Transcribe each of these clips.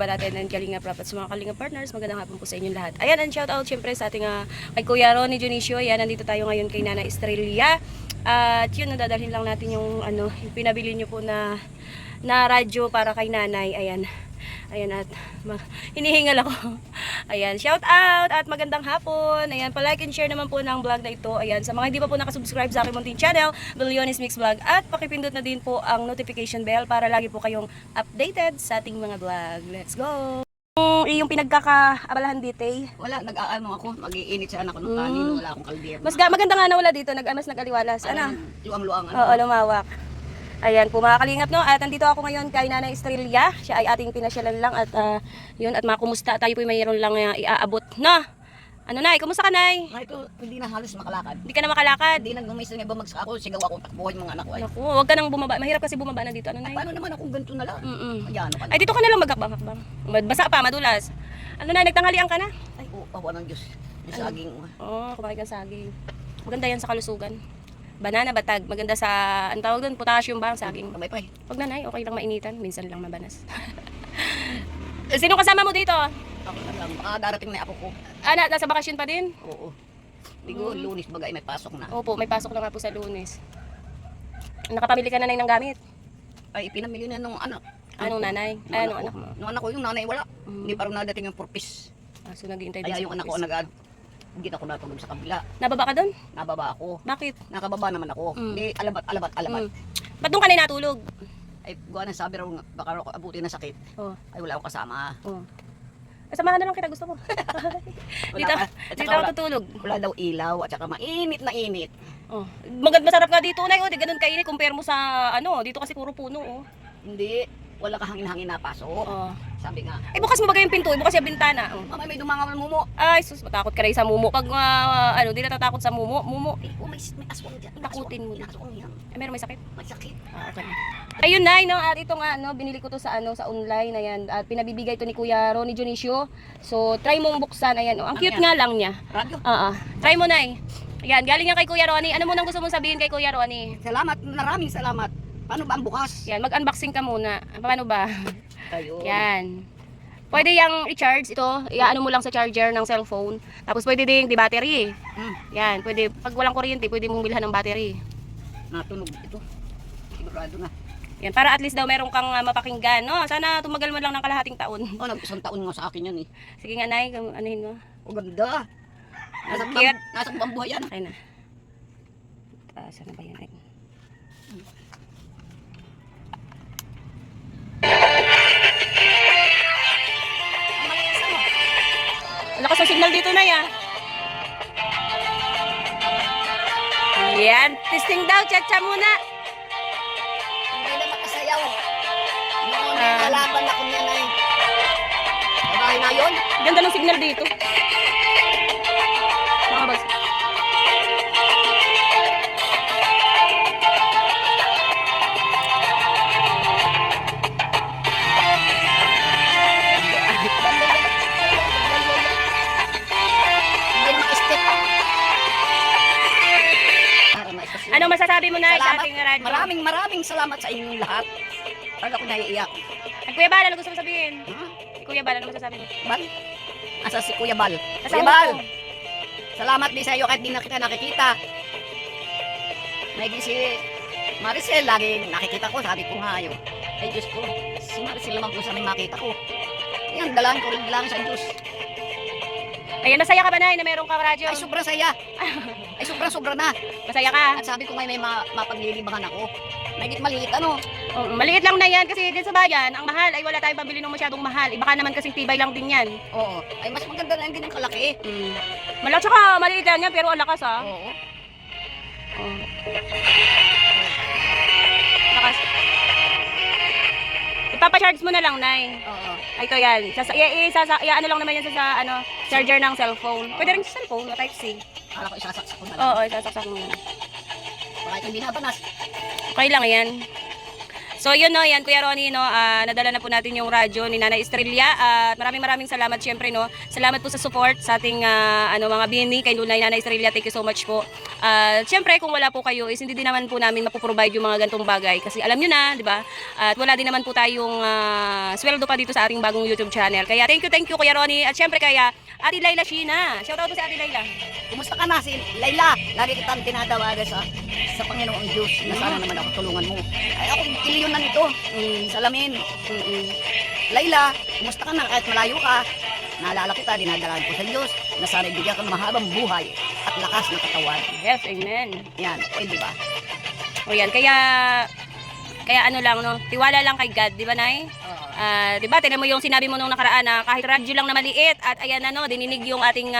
Kabat natin and Kalinga Prop at sa mga Kalinga partners, magandang hapon po sa inyong lahat. Ayan, and shout out syempre sa ating kay Kuya Ronnie Dionisio. Ayan, nandito tayo ngayon kay Nana Estrella. At yun, nadadalhin lang natin yung, yung pinabili nyo po na radyo para kay nanay. Ayan. Ayan, at hinihingal ako. Ayan, shout out at magandang hapon. Ayan, pa-like and share naman po ng vlog na ito. Ayan, sa mga hindi pa po nakasubscribe sa aking munting channel, Billionis Mix Vlog, at pakipindot na din po ang notification bell para lagi po kayong updated sa ating mga vlog. Let's go! Yung pinagkakaabalahan dito Wala, nag-aano ako, mag-iinit sa anak ko ng kanin, wala akong kaldero. mas maganda nga na wala dito, mas nag-aliwalas. Ano? Luang-luang. Oo, lumawak. Ayan po mga kalingap, no? At nandito ako ngayon kay Nana Estrella. Siya ay ating pinasyalan lang at yun, at makumusta tayo po mayroon lang iaabot. No? Ano Nay? Kumusta ka Nay? Ay, ito, hindi na halos makalakad. Hindi ka na makalakad? Hindi nagmamisa nga bumagsak ako, sigaw ako, takbuhin mga anak ko. Ay, Naku, huwag ka nang bumaba. Mahirap kasi bumaba na dito. Ano Nay? paano naman akong ganito na lang? Ayan, Ay, dito ka na lang magakbang-hakbang. Basa pa, madulas. Ano Nay, nagtanghalian ka na? Ay, awa ng Diyos. Yung saging. Oo, kumain ka saging. Maganda yan sa kalusugan. Banana batag, maganda sa, ang tawag doon, potassium ba ang saging? Kamay pa eh. Pag nanay, okay lang mainitan, minsan lang mabanas. Sino kasama mo dito? Ako na lang, baka darating na ako ko. Nasa bakasyon pa din? Oo. Ligo, Lunis bagay, may pasok na. Opo, may pasok na nga po sa Lunes. Nakapamili ka na ng gamit? Ay, pinamili na nung anak. Anong nanay? Ay, anong anak mo? Nung anak ko, yung nanay wala. Hindi pa rin nadating yung purpose. So naghihintay din Kaya sa yung anak ko hindi ako natulog sa kabila. Nababa ka doon? Nababa ako. Bakit? Nakababa naman ako. Hindi, alabat. Ba't doon ka na natulog? Ay, gawa ng sabi raw, baka raw abutin na sakit. Oh. Ay, wala akong kasama. Oh. Samahan na lang kita, gusto ko. dito ako tutulog. Wala daw ilaw at saka mainit na init. Oh. Masarap nga dito, Nay. Di ganun kainit. Compare mo sa, dito kasi puro puno, oh. Hindi, wala ka hangin-hangin na pasok. Oh. Sabi nga, Bukas mo bagay yung pinto, bukas yung bintana. Oh. mamay may dumangaw ng mumo. Ay, sus, matakot ka rin sa mumo. Pag, di natatakot sa mumo. Eh, may aswang dyan. Takutin mo. Aswang yan. Meron may sakit? May sakit. Okay. Ayun Nay, no, at ito nga, binili ko to sa sa online, ayan, at pinabibigay to ni Kuya Ronnie Dionisio. So, try mong buksan, ayan, ang cute nga lang niya. Radyo. Try mo Nay. Ayan, galing yan kay Kuya Ronnie. Ano mo nang gusto mong sabihin kay Kuya Ronnie? Salamat, maraming salamat. Paano ba ang bukas? Yan, mag-unboxing ka muna. Paano ba? Ayun. Yan. Pwede yang i-charge ito, iaano mo lang sa charger ng cellphone. Tapos pwede ding di battery. Yan, pwede pag walang kuryente, pwede mong bilhan ng battery. Natunog ito. Sigurado na. Yan, para at least daw meron kang mapakinggan, no? Sana tumagal mo lang ng kalahating taon. Oh, nag-isang taon nga sa akin yan eh. Sige nga, Nay, anuhin mo. Oh, ganda. Cute. Nasa bambuhay yan. Okay na. Saan na ba yan? Ay. Lakas ang signal dito na yan. Yan, testing daw, chacha muna. Hindi na makasayaw. Noon may kalaban ako niya na eh. Babae na yun. Ganda ng signal dito. Mga bas. Hindi na ma-step. Ano masasabi mo na sa ating radyo? Maraming salamat sa inyong lahat. Parang ako naiiyak. Ay, Kuya Bal, ano gusto mo sabihin? Ha? Kuya Bal, ano masasabi mo? Bal? Asa si Kuya Bal? Nasa Kuya Hong Bal! Kong. Salamat din sa iyo kahit di na kita nakikita. May si Maricel, lagi nakikita ko, sabi ko nga yun. Ay Diyos ko, si Maricel naman po sa may makita ko. Yan, dalahan ko rin lang sa Diyos. Ayan, nasaya ka ba na meron kang radyo? Ay, sobrang saya. Ay, sobra na. Masaya ka? At sabi ko may mapaglilibangan ako. May maliit, ano? Oh, maliit lang na yan kasi din sa bayan, ang mahal ay wala tayong pambili ng masyadong mahal. Baka naman kasing tibay lang din yan. Oo. Ay, mas maganda na yung ganyang kalaki. Malaki tsaka maliit yan yan, pero ang lakas ha. Oo. Oh. Lakas. Ipapa-charge mo na lang, Nay. Oo. Ay, ito yan. Ano lang naman yan sa charger ng cellphone. Pwede rin sa cellphone, Type-C. Kala ko isasaksak ko na lang. Oo, isasaksak mo na. Baka itong binabanas. Okay lang yan. So yun no, yan Kuya Ronnie no, nadala na po natin yung radyo ni Nanay Estrella at maraming salamat syempre no. Salamat po sa support sa ating mga bini kay Nanay Estrella. Thank you so much po. Syempre kung wala po kayo is hindi din naman po namin mapoprovide yung mga gantong bagay kasi alam niyo na, di ba? At wala din naman po tayong sweldo pa dito sa ating bagong YouTube channel. Kaya thank you Kuya Ronnie at syempre kaya Ate Laila Sheena. Shout out po sa Ate Laila. Kumusta ka na si Layla? Lagi kitang tinatawagan sa Panginoong Diyos na sana naman ako tulungan mo. Ay ako kiliyon na nito. Salamin. Layla, kumusta ka na kahit malayo ka? Naalala kita, dinadalaan ko sa Diyos na sana ibigyan ka ng mahabang buhay at lakas ng katawan. Yes, amen. Yan, pwede ba? O yan, kaya ano lang no, tiwala lang kay God, di ba Nay? Di ba, tinan mo yung sinabi mo nung nakaraan na kahit radyo lang na maliit at ayan ano, dininig yung ating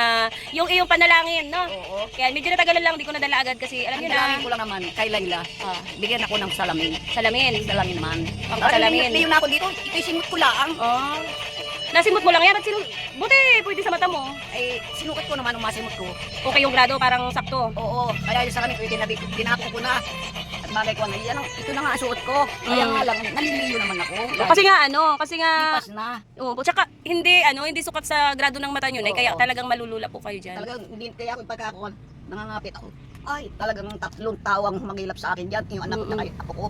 yung iyong panalangin, no? Oo. Kaya medyo natagalan lang, di ko nadala agad kasi alam Ang niyo dalangin na, ko lang naman kay Layla, bigyan ako ng salamin. salamin. Salamin naman. Ang salamin. Hindi na ako dito, ito'y simot ko lang. Oh. Nasimot mo lang yan at buti pwede sa mata mo. Ay, sinukat ko naman ang masimot ko. Okay yung grado, parang sakto. Oo, kaya yung salamin ko, tinako ko na. At bagay ko na, yan, ito na nga ang suot ko. Kaya nga lang, naliliyo naman ako. Kasi nga, Lipas na. tsaka hindi sukat sa grado ng mata nyo, Nay, kaya Oo. talagang malulula po kayo dyan. Talagang, hindi, kaya ako pagka ako, nangangapit ako. Ay, talagang 3 tawang humagilap sa akin dyan. Yung anak ko na kayo, apo ko.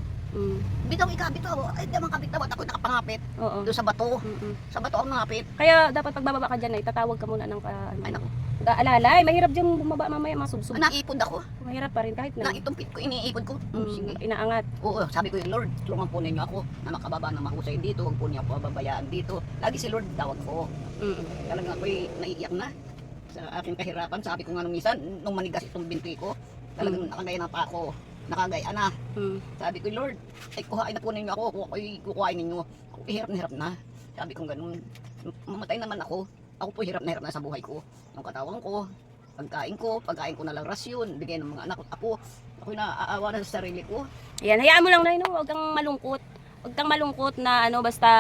Bitaw, bitaw. Ay, di man kabitaw. At ako nakapangapit. Oo. Doon sa bato. Mm-mm. Sa bato ako nangapit. Kaya dapat pagbababa ka dyan, Nay, tatawag ka muna ng Ay, naku. Alalay, mahirap dyan bumaba mamaya, masubsob. Naipod ako. Mahirap pa rin kahit na. Naitumpit ko, iniipod ko. Sige. Inaangat. Oo, sabi ko yung Lord, tulungan po ninyo ako na makababa na mahusay dito. Huwag po niyo ako babayaan dito. Lagi si Lord tawag ko. Talagang ako'y naiiyak na sa aking kahirapan. Sabi ko nga nung minsan, nung manigas itong binti ko, talagang nakagaya na pa ako. Nakagaya na. Sabi ko, Lord, ay kuhain na po ninyo ako. Kung ako'y kukuhain ninyo, ako hirap na hirap na. Sabi ko ganun. Mamatay naman ako. Ako po hirap na sa buhay ko. Yung katawan ko, pagkain ko na lang rasyon, bigay ng mga anak ko. Ako'y naaawa na sa sarili ko. Yan, hayaan mo lang na, no? Huwag kang malungkot. Huwag kang malungkot na basta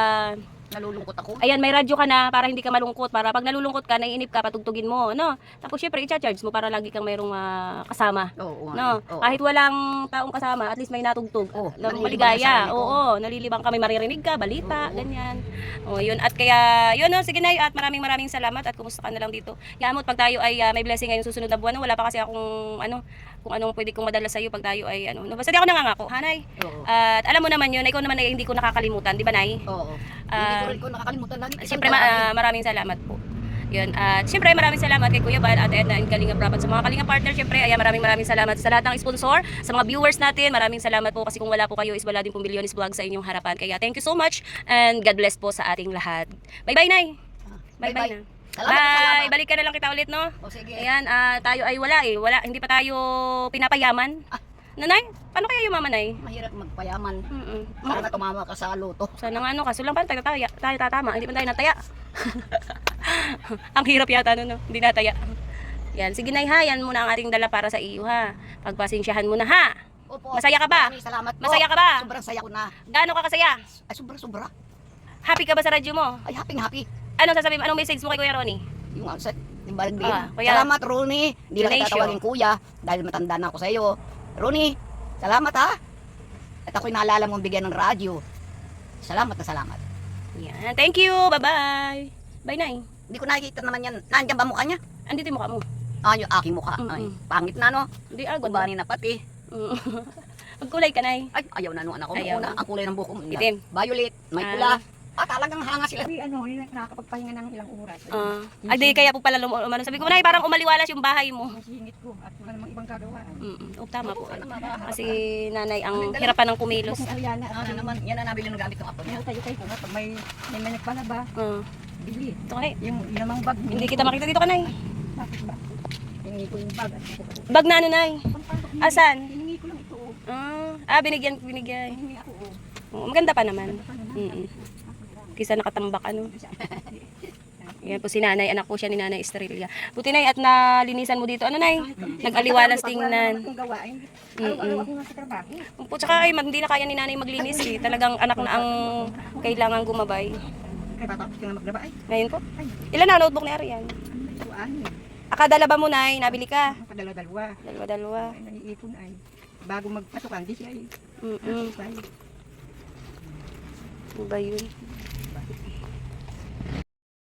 Nalulungkot ako. ayan, may radyo ka na para hindi ka malungkot. Para pag nalulungkot ka, naiinip ka, patugtugin mo, no? Tapos syempre, i-charge mo para lagi kang mayroong kasama. Oo, No? oo. Kahit walang taong kasama, at least may natugtog. Oo, Na nalilibang maligaya. sa sarili ko. Oo, nalilibang kami, maririnig ka, balita, Oo. ganyan. O, yun. At kaya, yun, no? Sige na, at maraming salamat at kumusta ka na lang dito. Yamot, pag tayo ay may blessing ngayong susunod na buwan, no? Wala pa kasi akong, kung anong pwede kong madala sa'yo pag tayo ay, no? Basta di ako nangangako, Hanay. Oo. At alam mo naman yun, ikaw naman ay hindi ko nakakalimutan, di ba, Nay? Oo. Hindi ko rin ko nakakalimutan lagi. Siyempre, maraming salamat po. Yun. At siyempre, maraming salamat kay Kuya Bal at Edna and Kalinga Prab at sa mga Kalinga partner. Siyempre, maraming salamat sa lahat ng sponsor, sa mga viewers natin. Maraming salamat po kasi kung wala po kayo is wala din pong Bilyones Vlog sa inyong harapan. Kaya thank you so much and God bless po sa ating lahat. Bye-bye, Nay. Bye-bye na. Salamat. Bye. Balik ka na lang kita ulit, no? O sige. Ayan, tayo ay wala. Hindi pa tayo pinapayaman. Nanay, paano kaya yung mama, Nay? Mahirap magpayaman. Mm-mm. Sana tumama ka sa luto. Sana nga kaso lang paano tayo tatama, hindi pa tayo nataya. Ang hirap yata no, hindi nataya. Yan, sige Nay ha, yan muna ang ating dala para sa iyo ha. Pagpasensyahan mo na ha. Opo. Masaya ka ba? Maraming salamat po. Masaya ka ba? Sobrang saya ko na. Gaano ka kasaya? Ay, sobra. Happy ka ba sa radyo mo? Ay, happy. Anong sasabihin mo? Anong message mo kay Kuya Ronnie? Yung sa yung balag kuya. Salamat, Ronnie. Hindi na kita Donation. tawagin kuya dahil matanda na ako sa iyo. Ronnie, salamat ha. At ako'y naalala mong bigyan ng radyo. Salamat na salamat. Yan, thank you. Bye-bye. Bye, Nay. Hindi ko nakikita naman yan. Nandiyan ba mukha niya? Andito yung mukha mo. Yung aking mukha. Ay, pangit na no. Hindi agad. Kubani na pati. Magkulay ka, Nay. Ay, ayaw na nung anak ko. Ayaw. Una, ang kulay ng buko mo. Itim. Violet, may pula. Talagang hanga sila. Nakakapagpahinga ng ilang oras. Di kaya po pala lumano. Sabi ko, Nay, parang umaliwalas yung bahay mo. Masingit ko at wala namang ibang gagawaan. Tama po. Kasi nanay, ang hirapan ng kumilos. Kung Ariana, Ano naman, yan na nabili ng gamit ng apo niya. tayo ko nga pag may nagpalaba, bili. Ito ka, Nay. Yung namang bag. Hindi kita makita dito ka, Nay. Bakit ba? Hiningi ko yung bag. Bag na ano, Nay? Asan? Hiningi ko lang ito. Binigyan. Hiningi ako. Maganda pa naman. Kisa nakatambak ano. Yan po si nanay, anak po siya ni Nanay Estrella. Buti Nay, at nalinisan mo dito. Ano Nay? Nag-aliwalas tingnan. Kung gawain. Araw-araw ako nga sa trabaho. Po, tsaka hindi na kaya ni nanay maglinis eh. Talagang anak na ang kailangan gumabay. Kaya tatapos ka na maglaba. Ay, Ngayon po. Ilan na notebook ni Arian? tuwaan. Akadala ba mo Nay? Nabili ka? Padala-dalawa. Dalawa. Ay, naiipon ay. Bago magpasukan, di siya ay. Mm-mm. Ay, Ano ba yun?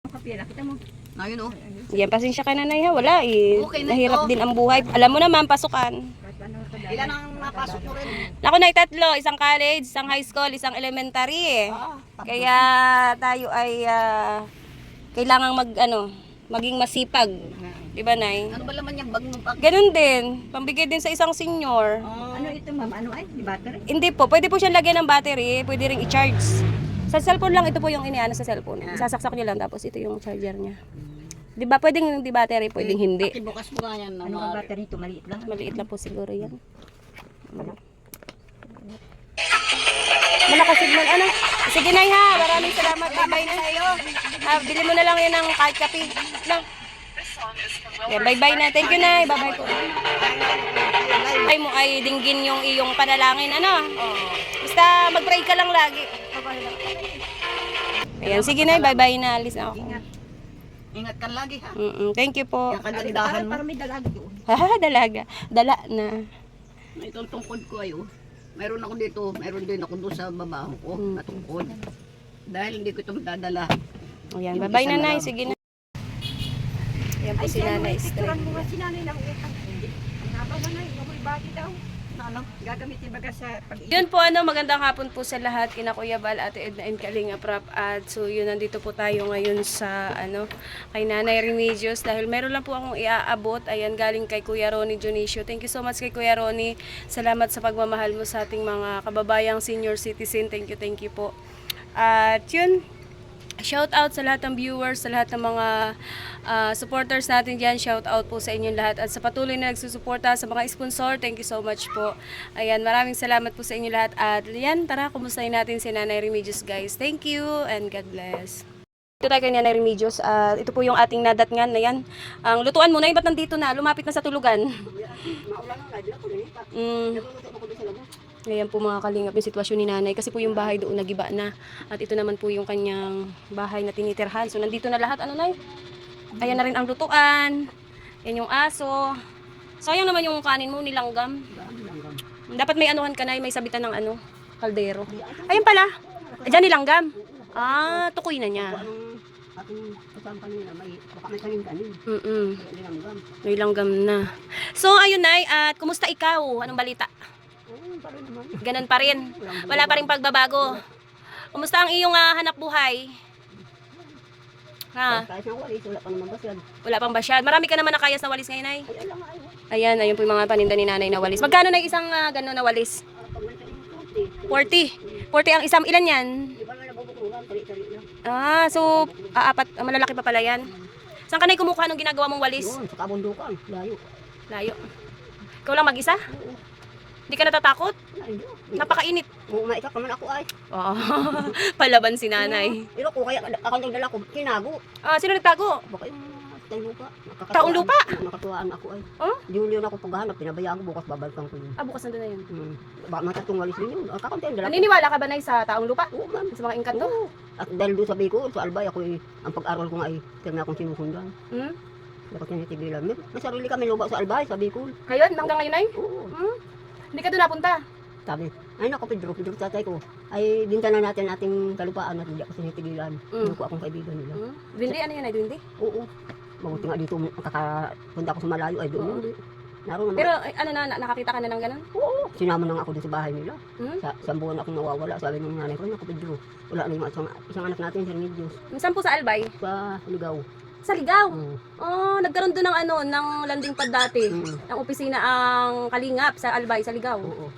Ang kapila, kita mo. Ayun oh. Yan, pasensya ka nanay ha. Wala eh. Okay na Nahirap ito. din ang buhay. Alam mo naman, pasukan. Kahit ano kadami. Ilan ang napasok mo rin? Ako na 3. Isang college, isang high school, isang elementary eh. Kaya tayo ay kailangang maging masipag. Di ba, Nay? Ano ba laman yung bag mo pa? Ganun din. Pambigay din sa isang senior. Ano ito ma'am? Ano ay? Di battery? Hindi po. Pwede po siyang lagyan ng battery. Pwede ring i-charge. Sa cellphone lang, ito po yung iniano sa cellphone. Sasaksak niyo lang, tapos ito yung charger niya. Di ba? Pwedeng hindi battery, pwedeng hindi. Ibukas mo nga yan. Ano ang battery ito? Maliit lang. Maliit lang po siguro yan. Malakas signal. Ano? Sige, Nay ha. Maraming salamat. Bye-bye na. Bili mo na lang yan ng kahit kape. Lang. Yan, bye-bye na. Thank you, Nay. Bye-bye po. Ay mo ay dinggin yung iyong panalangin. Ano? Basta mag-pray ka lang lagi. Ayan, sige, Nay. Bye-bye na. Alis na ako. Ingat ka lagi ha. Thank you po. Yung kagandahan mo. Para may dalaga doon. Ha, dalaga. Dala na. Itong tungkod ko ay oh. Mayroon ako dito, mayroon din ako doon sa babaho ko na tungkod. Dahil hindi ko ito madadala. Ayan, Yung bye-bye isa na, na Nay. lang. Sige na. Ayan po si Nanay Estrella. Picturean mo nga si nanay ng utang. Hindi. Ang haba na na. Yung bati daw. Ano? Gagamitin baga sa pag-iisip. Yun po, magandang hapon po sa lahat, kina Kuya Bal, Ate Edna, and Kalinga Prap. At so yun, nandito po tayo ngayon sa kay Nanay Remedios dahil meron lang po akong iaabot. Ayan, galing kay Kuya Ronnie Dionisio. Thank you so much kay Kuya Ronnie. Salamat sa pagmamahal mo sa ating mga kababayang senior citizen. Thank you po. At yun, shout out sa lahat ng viewers, sa lahat ng mga supporters natin dyan. Shout out po sa inyong lahat. At sa patuloy na nagsusuporta sa mga sponsor, thank you so much po. Ayan, maraming salamat po sa inyong lahat. At yan, tara, kumustahin natin si Nanay Remedios, guys. Thank you and God bless. Ito tayo kay Nanay Remedios. Ito po yung ating nadatngan na yan. Ang lutuan mo na, ba't nandito na? Lumapit na sa tulugan. Ayan po mga kalingap yung sitwasyon ni Nanay kasi po yung bahay doon nagiba na at ito naman po yung kanyang bahay na tinitirhan. So nandito na lahat, Nay? Ayan na rin ang lutuan. Yan yung aso. Sayang naman yung kanin mo, nilanggam. Dapat may anuhan ka, Nay, may sabitan ng kaldero. Ayan pala. Diyan nilanggam. Tukoy na niya. Ating kasama kanina, may kanin. May langgam na. So ayun, Nay, at kumusta ikaw? Anong balita? Ganun pa rin. Wala pa rin pagbabago. Kumusta ang iyong hanap buhay? Ha? Kahit ng walis, wala pa naman basyad. Wala pang basyad. Marami ka naman nakayas na walis ngayon, Nay. Ayan, ayun po yung mga paninda ni Nanay na walis. Magkano na isang gano'n na walis? 40. 40 ang isang. Ilan yan? So, apat. Malalaki pa pala yan. Saan ka na kumukuha nung ginagawa mong walis? Yun, sa kabundukan, layo. Layo. Ikaw lang mag-isa? Hindi ka natatakot? Napakainit. Oo, maikak naman ako ay. Oo. Palaban si Nanay. Pero ko kaya akong nagdala ko, kinago. Sino nagtago? Baka yung taong lupa. Taong lupa? Nakatuwaan ako ay. Oh? Di yun ako paghahanap, pinabayaan ko bukas babalikan ko yun. Bukas nandun na yun. Baka matatong walis din yun. Kakunti ang dala ko. Naniniwala ka ba, Nay, sa taong lupa? Oo, ma'am. Sa mga engkanto? Oo. At dahil doon sa Bicol, sa Albay, ako ang pag-aral ko nga ay kaya akong sinusundan. Hmm? Dapat niya nitigilan. May sarili kami lupa sa Albay, sa Bicol. Ngayon? Hanggang ngayon, Nay? Oo. Hindi ka doon napunta? Sabi, ay naku Pedro tatay ko. Ay dinta na natin ating kalupaan at hindi ako sinitigilan. Ano ko akong kaibigan nila. Dwindi? Ano yun, Nay? Dwindi? Oo. Mabuti nga dito makakapunta ako sa malayo ay doon. Hindi. Naroon naman. Pero nakakita ka na ng ganun? Oo. Sinama na nga ako dun sa bahay nila. Hmm? Sa buwan akong nawawala. Sabi ng nanay ko, naku Pedro, wala na yung isang anak natin, si Remedios. Saan po sa Albay? Sa Ligaw. Sa Ligaw? Oo. Nagkaroon doon ng landing pad dati. Ang opisina ang Kalingap sa Albay, sa Ligaw. Oo.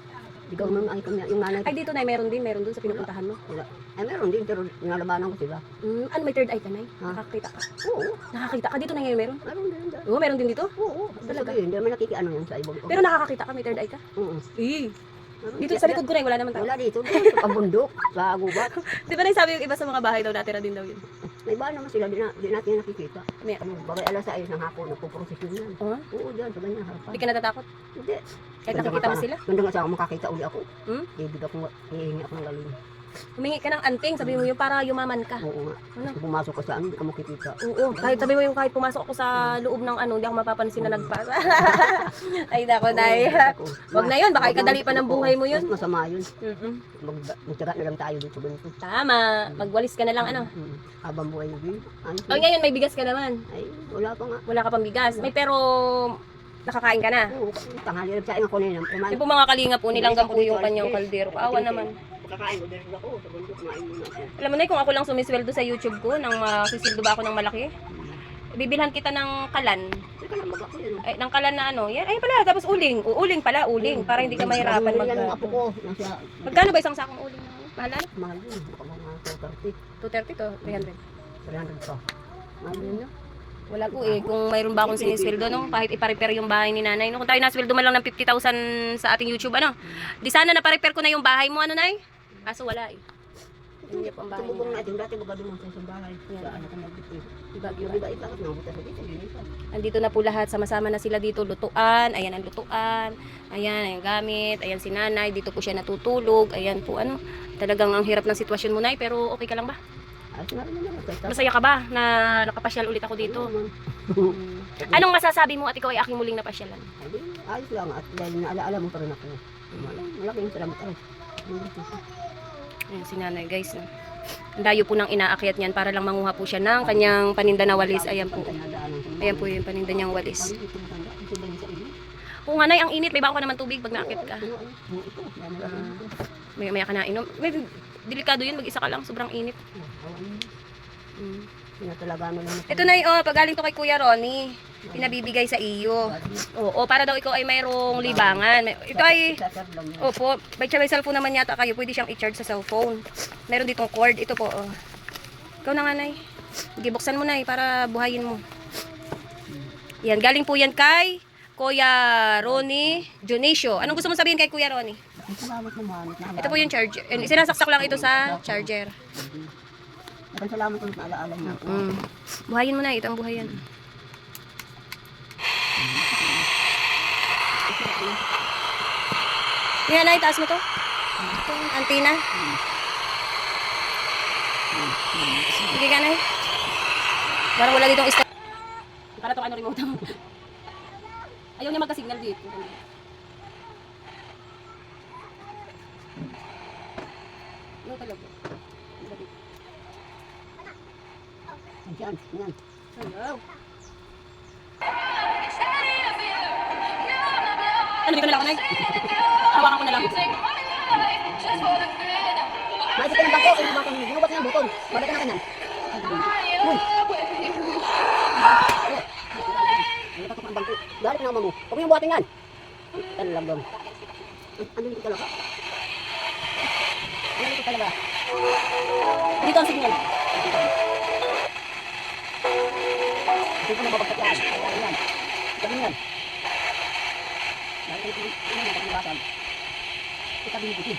Ligaw nun ay kami, yung nanay ko. Ay, dito, Nay, meron doon sa pinupuntahan mo. Wala. Ay meron din, pero nalabanan ko sila. Ano, may third eye ka, Nay? Ha? Nakakita ka? Oo. Nakakita ka? Dito na ngayon meron? Meron din. Oo, meron din dito? Oo. Talaga? Hindi naman nakikiano yan sa ibang. Pero nakakakita ka? May third eye ka? Oo. Meron Dito din. sa likod ko, Nay, wala naman tao. Wala dito, sa pabundok, sa gubat. Di ba, Nay, sabi yung iba sa mga bahay daw, natira din daw yun? May iba naman sila, di natin nakikita. May, Bagay alas 6 ng hapon, nagpo-prosesyon yan. Oo, dyan, sa ganyan, harapan. Hindi ka natatakot? Hindi. Kahit nakikita mo sila? Ganda nga sa ako makakita uli ako. Hmm? Ibig ako, hihingi ako ng galing. Humingi ka ng anting, sabi mo yun para yumaman ka. Oo nga. Ano? Pumasok ko sa ano, hindi ka makikita. Oo, kahit sabi mo yung kahit pumasok ako sa loob ng ano, hindi ako mapapansin na nagpasa. Ay nako, Nay. Wag na yun, baka ikadali pa ng buhay mo yun. Mas masama yun. Mm-mm. Magtira na lang tayo dito ganito. Tama, magwalis ka na lang ano. Habang buhay yun. Ano? O ngayon may bigas ka naman. Ay, wala pa nga. Wala ka pang bigas. May pero nakakain ka na. Oo, tanghali rin sa ako nila. Yung po mga kalinga po nilanggam po yung kanyang kaldero. Kaawa naman. Kakain ko din ako. Sa bundok, kumain muna ako. Alam mo na kung ako lang sumisweldo sa YouTube ko, nang masisildo ba ako ng malaki? Bibilhan kita ng kalan. Teka lang, mag-ako yun. Ay, ng kalan na ano. Yan, ay pala, tapos uling. Uling pala, uling. Para hindi ka mahirapan mag... Yan ang apo ko. Nasa, Magkano ba isang sakong uling? Mahalan? mahal yun. Baka mga 230 to, 300. 300 pa. Mahal yun. Ano? Wala po eh. Kung mayroon ba akong sinisweldo, no? Kahit ipa-repair yung bahay ni nanay. No? Kung tayo nasweldo man lang ng 50,000 sa ating YouTube, ano? Di sana na-repair ko na yung bahay mo, ano, Nay? Kaso wala eh. Hindi po ang bahay Tumubong niya. natin dati baga doon sa isang bahay. Yan. Sa ano kung nagdito. Diba, Yung iba ita kasi nabutas sa dito. Linisan. Andito na po lahat, sama-sama na sila dito, lutuan, ayan ang lutuan, ayan ang gamit, ayan si nanay, dito po siya natutulog, ayan po ano, talagang ang hirap ng sitwasyon mo, Nay, pero okay ka lang ba? Ayos na rin naman. Masaya ka ba na nakapasyal ulit ako dito? Anong masasabi mo at ikaw ay aking muling napasyalan? Ayos lang at dahil naalaala mo pa rin ako. Malaking salamat ako. Ayan si nanay guys. No? Ang dayo po nang inaakyat niyan para lang manguha po siya ng kanyang paninda na walis. Ayan po. Ayan po yung paninda niyang walis. Oo nga, Nay, ang init. May bako ka naman tubig pag naakyat ka. Maya ka na inom. May delikado yun, mag-isa ka lang. Sobrang init. Ito na oh, pagaling to kay Kuya Ronnie. Pinabibigay sa iyo. Oo, para daw ikaw ay mayroong libangan. Ito ay, opo, may cellphone naman yata kayo. Pwede siyang i-charge sa cellphone. Meron ditong cord. Ito po, oh. Ikaw na nga, Nay. Sige, buksan mo, Nay, para buhayin mo. Yan, galing po yan kay Kuya Ronnie Dionisio. Anong gusto mo sabihin kay Kuya Ronnie? Salamat naman. Ito po yung charger. Sinasaksak lang ito sa charger. Salamat ulit na alaala niyo. Buhayin mo na, ito ang buhayan. Yan na, itaas mo to. Ito, antina. Sige ka na. Parang wala ditong step. Para to ano remote. Ayaw niya magka-signal dito. Ano talaga? Yan, yan. Hello. Ano, dito na lang ako, Nay? Hawakan ko na lang. Maisip ka ng bangko, yung bangko, ginubat ng butong. Babalik ka na kanan. Patok ang bangko. Galit na ang mamu. Huwag mo yung buhatin yan. Ano lang doon. Ano dito talaga? Ano dito talaga? Dito ang signal. Hindi ko nababagkat yan. Yan. Gabi yan. Dahil ito yung nabagkakalasan. Ito sabi mo din.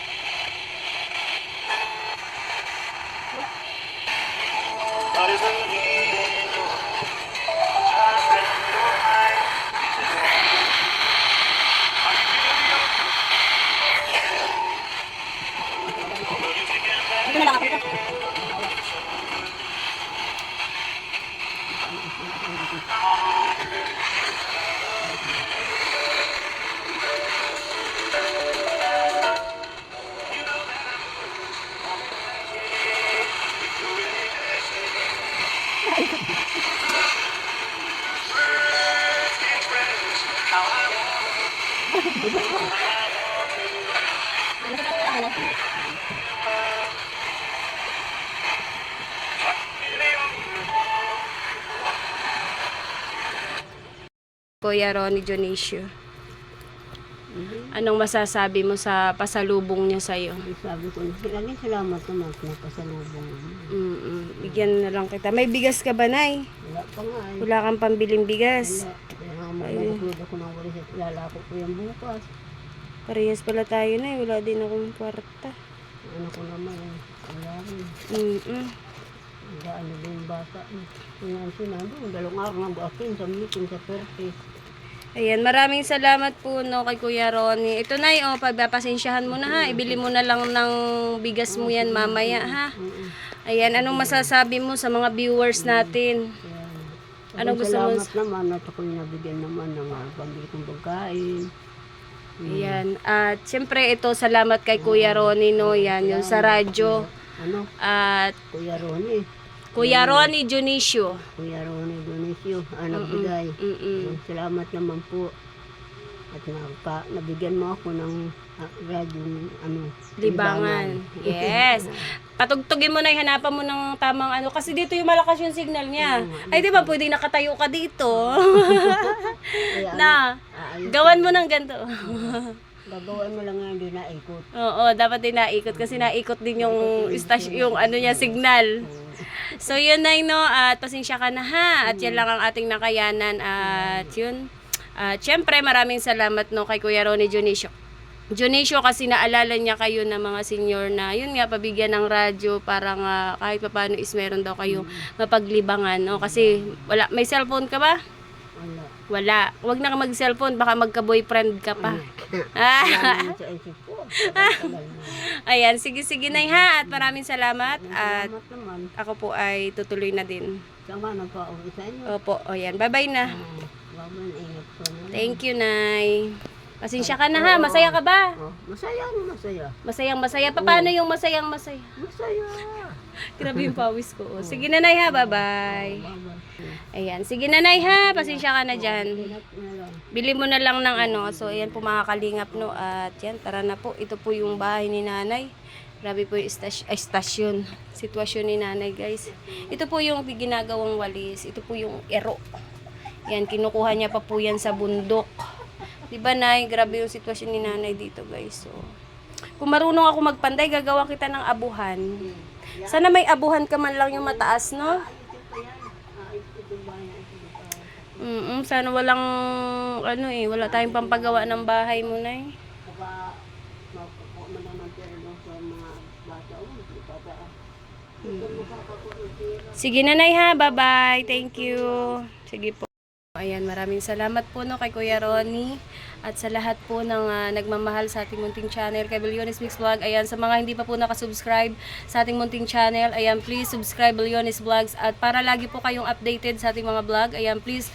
Ito na lang ako ito. Kuya Ronnie Dionisio. Anong masasabi mo sa pasalubong niya sa'yo? Sabi ko, lagi salamat naman sa pasalubong. Bigyan na lang kita. May bigas ka ba, Nay? Wala pa nga eh. Wala kang pambiling bigas. Kaya mag-upload ako ng walis at lalako ko yung bukas. Parehas pala tayo, Nay. Wala din akong kwarta. Ano ko naman, wala rin. Ano din yung bata. Yung sinabi, dalawang araw ng buhatin sa meeting sa 30. Ayan, maraming salamat po no kay Kuya Ronnie. Ito na pagpapasensyahan mo na ha. Ibili mo na lang ng bigas mo yan mamaya ha. Ayan, anong masasabi mo sa mga viewers natin? Anong gusto mo? Salamat naman at ako'y nabigyan naman ng pambili kong pagkain. Ayan, at syempre ito salamat kay Kuya Ronnie no. Yan, yung sa radyo. Ano? At Kuya Ronnie. Kuya Ronnie Junicio. Kuya Ronnie Dionisio. Nagbigay. Salamat naman po. At nabigyan mo ako ng radyo Libangan. Yes. Patugtugin mo na, hanapan mo ng tamang ano. Kasi dito yung malakas yung signal niya. Ay, di ba pwede nakatayo ka dito? Na, gawan mo ng ganito. Gagawin mo lang nga hindi naikot. Oo, dapat din naikot kasi naikot din yung yung ano niya, signal. So yun na no, at pasensya ka na ha. At yan lang ang ating nakayanan. At yun. At syempre maraming salamat no kay Kuya Ronnie Junicio. Junicio kasi naalala niya kayo na mga senior na yun nga pabigyan ng radyo para nga kahit paano is meron daw kayong mapaglibangan no kasi wala may cellphone ka ba? Wala. Wala. Huwag na ka mag-cellphone baka magka-boyfriend ka pa. Wala naman sa isip ko. Ayan, sige Nay ha at maraming salamat at Salamat naman. ako po ay tutuloy na din. Sama na pa ako sa inyo. Opo, o yan. Bye-bye na. Babay, ingat ko na. Thank you, Nay. Pasensya ka na ha. Masaya ka ba? Masaya, masaya. Masayang masaya. Paano yung masayang masaya? Masaya. Grabe yung pawis ko. O, sige na, Nay ha. Bye-bye. Babay. Ayan. Sige na, Nay ha. Pasensya ka na dyan. Ingat na lang. Bili mo na lang ng ano. So, ayan po mga kalingap, no. At yan, tara na po. Ito po yung bahay ni Nanay. Grabe po yung estasyon. Sitwasyon ni Nanay, guys. Ito po yung ginagawang walis. Ito po yung ero. Yan, kinukuha niya pa po yan sa bundok. Diba, Nay? Grabe yung sitwasyon ni Nanay dito, guys. So, kung marunong ako magpanday, gagawa kita ng abuhan. Sana may abuhan ka man lang yung mataas, no? Sana walang, wala tayong pampagawa ng bahay mo, Nay. Baka mapupo mo naman pero sa mga bata. Sige na, Nay, ha. Bye-bye. Thank you. Sige po. Ayan, maraming salamat po no kay Kuya Ronnie at sa lahat po ng nagmamahal sa ating munting channel kay Billiones Mix Vlog. Ayan, sa mga hindi pa po nakasubscribe sa ating munting channel, ayan, please subscribe Billiones Vlogs at para lagi po kayong updated sa ating mga vlog, ayan, please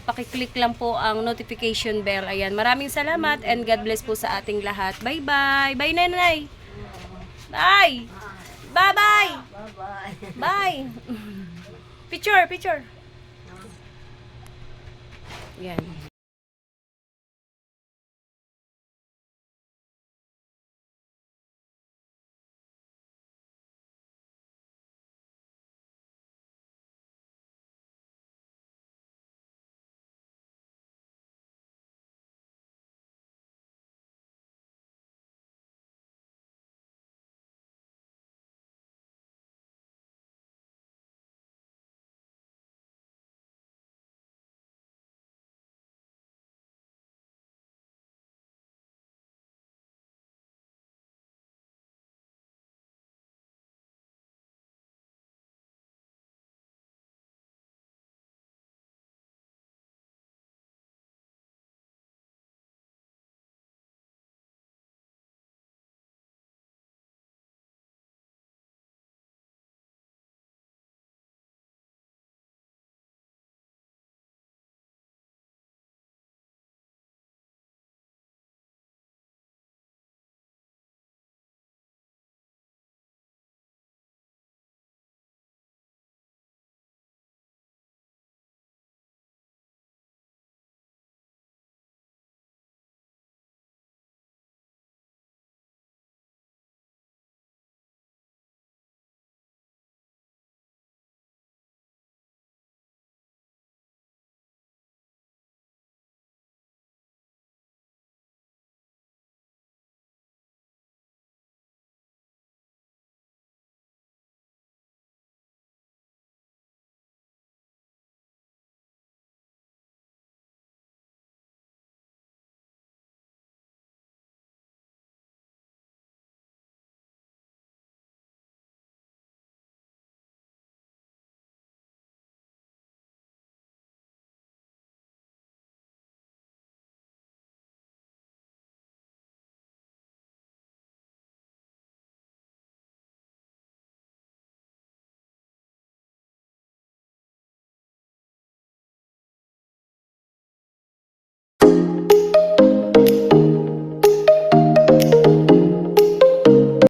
pakiclick lang po ang notification bell. Ayan, maraming salamat and God bless po sa ating lahat. Bye-bye! Bye, Nanay! Bye! Bye-bye! Bye-bye. Bye! Picture! Yan.